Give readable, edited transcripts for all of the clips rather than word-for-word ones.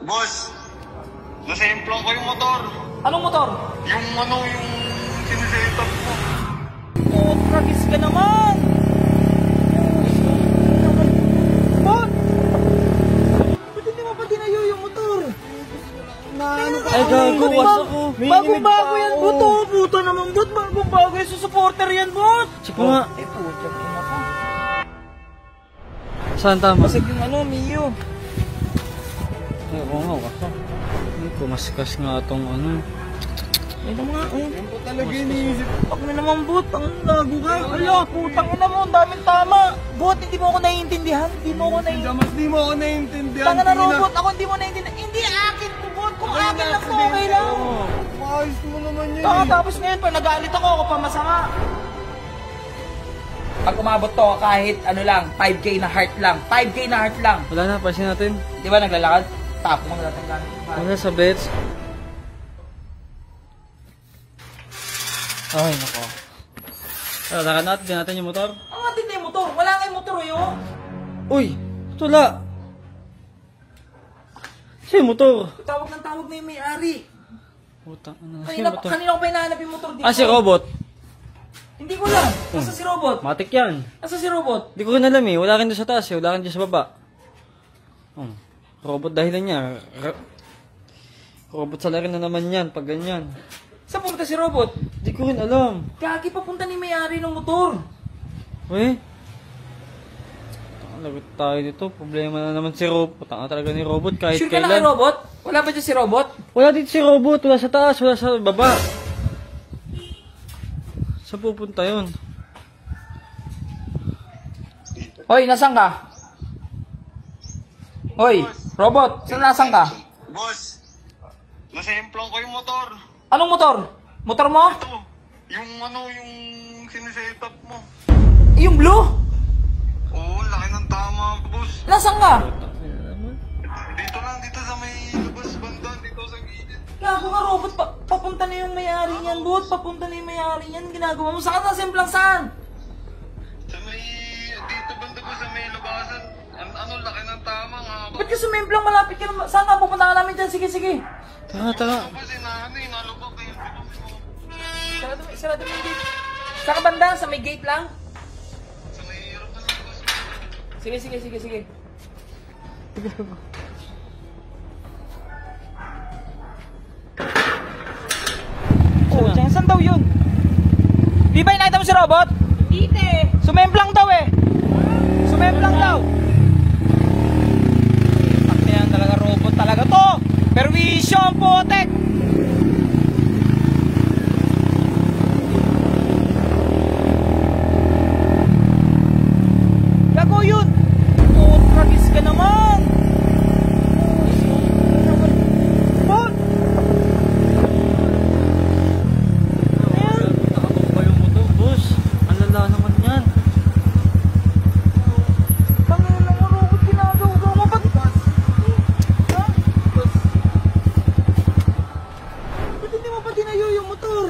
Boss, nasa-implong ko yung motor. Anong motor? Yung sinisetup ko. Oh, tragis ka naman! Bot! Ba't hindi mo pa tinayo yung motor? Ay, gagawas ako. Bagong-bago yan, Bot. Oh, puta naman, Bot. Bagong-bago yan. Supporter yan, Bot. Check mo nga. Eh, puta, ina ko. Saan tama? Basag yung Mio. Ay, oo nga, waka. Ay, kumaskas nga itong Ito mga, Yan po talaga iniisip. Ako na naman, Bot. Ang lago ka. Ala, putang ina mo. Ang daming tama. Bot, hindi mo ako naiintindihan. Hindi mo ako naiintindihan. Mas di mo ako naiintindihan. Tanga na robot. Ako hindi mo naiintindihan. Hindi akin po, Bot. Kung akin lang to, okay lang. Maayos mo naman yan. Tapos ngayon pa, nagalit ako pa masama. Pag umabot to, kahit ano lang, 5K na heart lang. 5K na heart lang. Wala na, pasin natin. Di ba naglalakad? Tap mo natin lang. Wala sa bets. Ay, nako. Lakad natin, din natin yung motor. Ang atin na yung motor. Wala nga yung motor yun. Uy, tula. Siya yung motor. Tawag na yung may-ari. Putang ina. Siya yung motor. Kanina ko pa hinahanap yung motor dito. Ah, si Robot. Hindi ko lang. Nasa si Robot? Matik yan. Nasa si Robot? Di ko rin alam eh. Wala rin doon sa taas eh. Wala rin doon sa baba. Robot dahilan niya. Robot sa larin na naman yan pag ganyan. Saan pumunta si Robot? Di ko rin alam. Kagi papunta ni may-ari ng motor. Uy. Lagot tayo dito. Problema na naman si Robot. Tanga talaga ni Robot kahit Sure ka na kailan. kay Robot? Wala ba dyan si Robot? Wala dito si Robot. Wala sa taas. Wala sa baba. Saan pupunta yun? Hoy, nasan ka? Hoy, Robot, nasan ka? Boss, nasa-implong ko yung motor. Anong motor? Motor mo? Ito, yung sinisetup mo. Yung blue? Oo, laki ng tama, boss. Nasaan ka? Dito lang, dito sa may labas banda, dito sa gilid. Gago ka, Robot. Papunta na yung may-ari niyan, Bot. Papunta na yung may-ari niyan. Ginagawa mo. Saan ka nasimplang saan? Sa may, dito banda ko sa may labasan. Laki ng tama nga. Ba't ka sumimplang malapit ka naman? Saan ka? Pupunta ka namin dyan. Sige, sige. Tara, tara. Kasi nalubog kayo. Sarado mo yung gate. Saan ka banda? Sa may gate lang? Sa may hirap na lang, boss. Sige, sige, sige, sige. Oh, dyan, saan daw yun? Di ba inakita mo si Robot? Dito eh. Sumemplang daw eh. Sumemplang daw. Yan talaga, Robot talaga to. Perwisyo ang potek. Gago yun. Oh, tragis ka naman. Bot. Ayan. Nakabog ba yung motor, boss? Ang lala naman yan. Tangin na mo, Robot. Ginagawa mo. Ba't? Ha? Ba't hindi mo pa tinayo yung motor?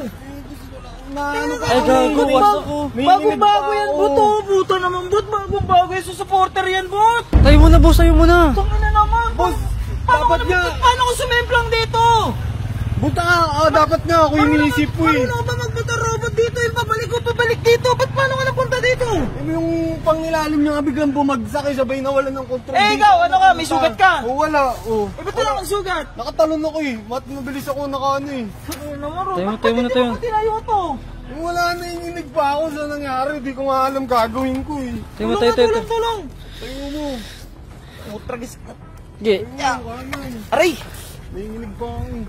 Ay, gagawas ako. Bagong-bago yan, Bot. Oh, puta naman, Bot. Bagong-bago yan. Supporter yan, Bot. Tayo mo na, boss. Tayo mo na. Tangin na naman. Boss, dapat nga. Paano ko sumemplang dito? Buta nga, dapat nga ako yung inisip ko eh. Paano ba magmotor Robot dito? Yung pabalik dito. Ba't paano ka napunta dito? Yung pangilalim niya nga biglang bumagsak eh, sabay nawalan ng control. Eh, ikaw, ano ka? May sugat ka? Oo, wala. Oo. Eh, ba't wala kang sugat? Nakatalon ako eh. Mabilis ako nakaano eh. Ano naman, Robot? Tayo mo, Ba't tayo mo na, hindi tayo. mo pa tinayo to? Yung wala na ininig pa ako sa nangyari. Di ko nga alam gagawin ko eh. Tayo mo, tayo, tayo. Tulong. Tayo mo. Tragis ka. Sige. Aray! May ininig pa ako eh.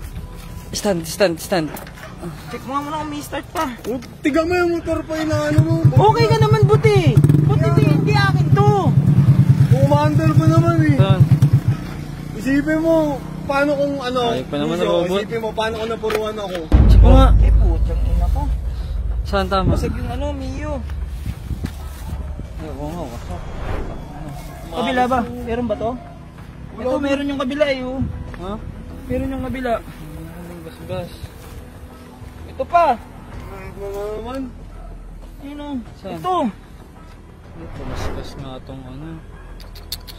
Stand. Check mo nga muna kung may start pa. Oh, tiga mo yung motor pa inaano mo. Okay ka naman, Buti. Buti, hindi akin to. Umaandar pa naman eh. Saan? Isipin mo, paano kung ano. Ay, pa naman Iso, na robot. Isipin mo, paano kung napuruan ako. Check mo nga. Eh, putang ina ko. Saan tama? Basag yung Mio. Ay, oo nga, waka. Kabila ba? Meron ba to? Ito, meron yung kabila eh. Oh. Ha? Meron yung kabila. Gas. Ito pa. Ano naman? Ayun o. Saan? Ito. Ay, pumaskas nga itong ano.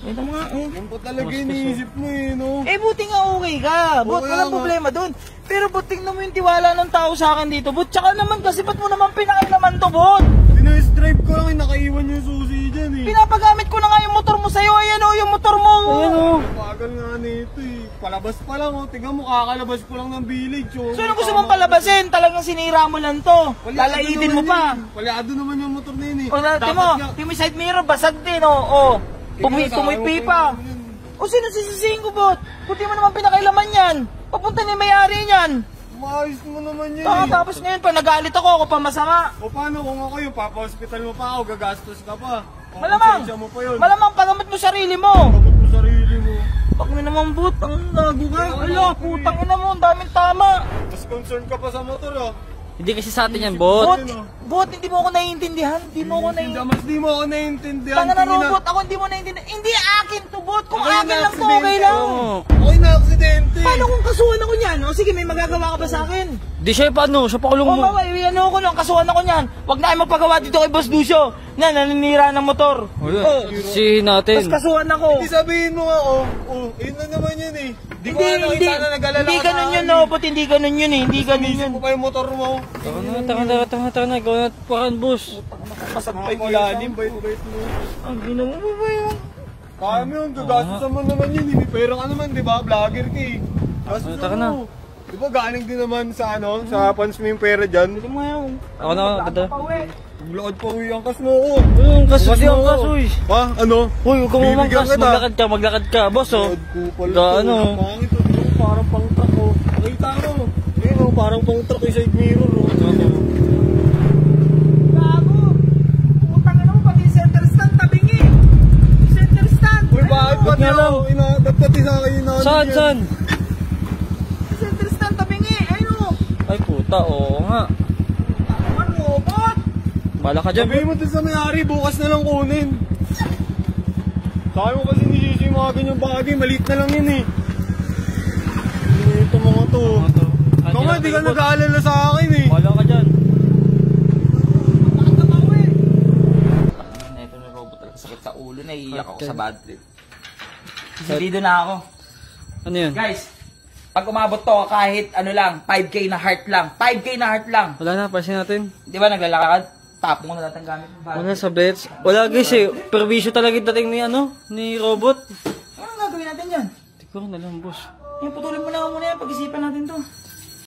Ito mga, oh. Yan po talaga iniisip mo eh, no? Eh, buti nga okay ka. But Okay walang nga. problema dun. Pero but tingnan mo yung tiwala ng tao sa akin dito. But tsaka naman kasi ba't mo naman pinakailaman to, but? Dinest-drive ko lang, nakaiwan yung susi dyan eh. Pinapagamit ko na nga yung motor mo sa'yo. Ayan o, yung motor mo. Ayan o. Bagal nga nito eh. Palabas pa lang oh. Tingnan mo, kakalabas ko lang ng village oh. So ano gusto mong palabasin? Talagang sinira mo lang to. Lalaitin mo pa. Palyado naman yung motor na yun eh. O, tingnan mo yung side mirror, basag din o. Tumipi pa. O sino sisisihin ko, bot? Buti mo naman pinakailaman yan. Papunta ni may-ari niyan. Maayos mo naman yun Taka, eh. tapos ngayon pa nagalit ako pa masama. O paano kung ako yung papa-hospital mo pa ako, gagastos ka pa. O, Malamang. konsensya mo pa yun. Malamang pagamot mo sarili mo. Pagod mo sarili mo. Pag mo naman, bot, ang lago ka. Ala, putang ina mo, ang daming tama. Mas concerned ka pa sa motor ah. Hindi kasi sa atin yan, bot. Bot, hindi mo ako naiintindihan. Hindi mo ako naiintindihan. Mas di mo ako naiintindihan. Tanga na Tingin robot, ako hindi mo naiintindihan. Hindi akin to, bot. Kung Okay akin na, lang to, aksidente. okay lang. Oo. Okay na aksidente. Paano kung kasuhan ako niyan? O sige, may magagawa ka ba sa akin? Di siya paano? Siya pakulong O mo. mama, ano ko lang, kasuhan ako niyan. Huwag na kayo magpagawa dito kay Boss Lucio. Na naninira ng motor. Oh, sihin natin. Tapos kasuhan ako. Hindi sabihin mo nga yun na naman yun eh. Di ko na nakita na nag-alala Hindi ka sa ganun akin yun, no, but hindi ganun yun eh. Hindi ganun yun. Inisip mo pa yung motor mo. Tara na. Ikaw na pakan, boss. Masagpay ko Ilalim, bait-bait mo. Ang ginawa mo ba yun? Kaya mo yun, gagastos naman naman yun. May pera ka naman, di ba? Vlogger ka eh. Gastos Tara na. mo. Di ba galing din naman sa sa fans mo yung pera dyan? Hindi mo yun. Ako na, ganda. Maglakad pa uwi ang kas mo ko. Kasi ang kasoy. Pa, ano? Uy, huwag ka Bibigyan mamangkas. kita. Maglakad ka, boss, oh. Load ko pala Ga, to. ano? Pangit to, di ba? Parang pang truck oh. Nakita mo. Ayun oh, parang pang truck yung side mirror oh. Gago! Putang ina mo, pati yung center stand, tabingi! Center stand! Uy, bakit ba nga lang? Dapat pati sa akin yung Saan, saan? Center stand, tabingi! Ayun o! Ay, puta, oo nga. Tama, robot! Bala ka dyan, Sabihin mo dun sa may-ari, bukas na lang kunin. Sabi mo kasi nisisi yung mga ganyang bagay, maliit na lang yun eh. Ito mga to. Ikaw nga, di ka nag-aalala sa akin eh. Bala ka dyan. Bakit ka ba uwi? Ito na robot talaga sakit sa ulo, naiiyak ako sa bad trip. Dito na ako. Ano yun? Guys, pag umabot to kahit ano lang, 5K na heart lang. 5K na heart lang. Wala na, pasin natin. Di ba naglalakad? Tapong ko na lahat ang gamit ng bag. Wala sa bets. Wala guys eh. Pervisyo talaga yung dating ni robot. Anong gagawin natin dyan? Hindi ko rin alam, boss. Yung putulin mo na muna yan, pag-isipan natin to.